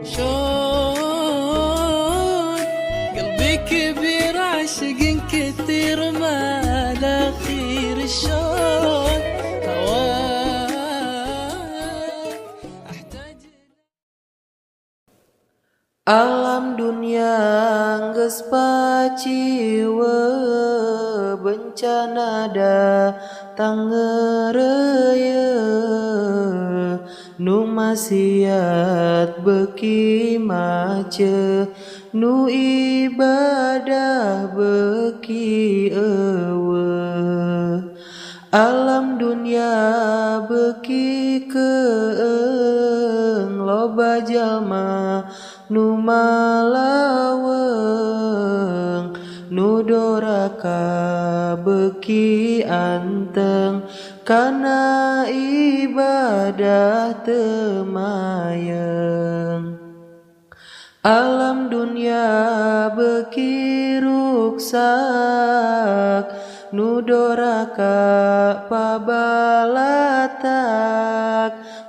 شلون قلبي كبير عاشقين كثير ما له خير شلون هواك أحتاج. Alam dunia geus paciwe bencana datang ngeureuyeun nu maksiat beuki maceu nu ibadah beuki eueuh. Alam dunia beuki keung loba jalma nu malaweng nu doraka beuki anteng kana ibadah teu mayeng. Alam dunia beuki ruksak nu doraka pabalatak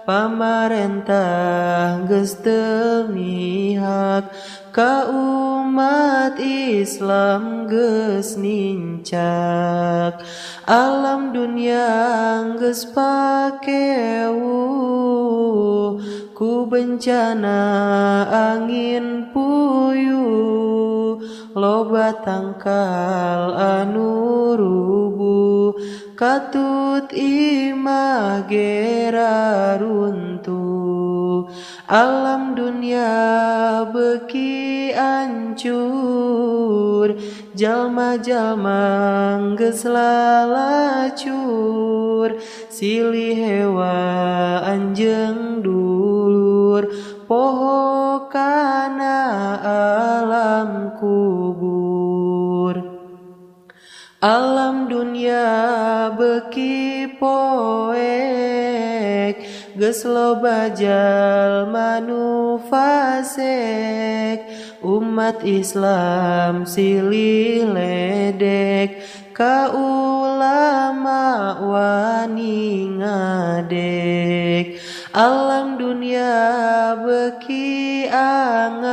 pamarentah geus teu mihak ka umat Islam geus nincak. Alam dunia geus pakeuh ku bencana angin puyuh loba tangkal anu rubuh katut imah gera runtuh. Alam dunia beuki ancur jalma-jalma geus lalacur silih hewa anjeung dulur poho kana alam kubur. Alam dunia beuki poek geus loba jalma nu fasek umat Islam silih ledek ka ulama wani ngadek. Alam dunia beuki angar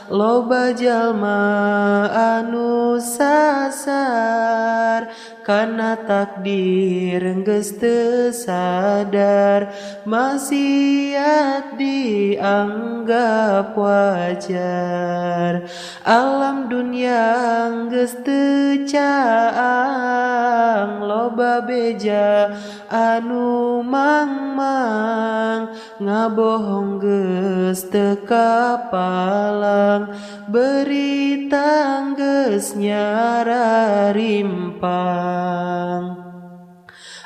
loba jalma anu sasar kana takdir geus teu sadar maksiat dianggap wajar. Alam dunia geus teu caang loba beja anu mangmang ngabohong geus teu kapalang berita geus nyara rimpang.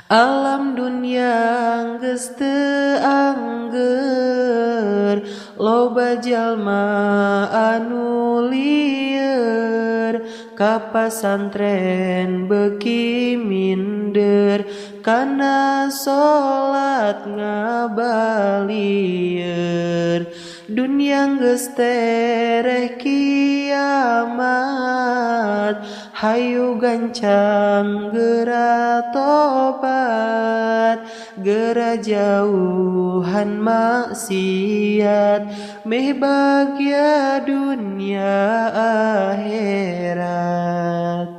Alam dunia geus teu angger loba jalma anu lieur ka pasantren beuki minder kana salat ngabalieur. Dunia geus tereh kiamat hayu gancang geura tobat geura jauhan maksiat meh bagya dunia akhirat.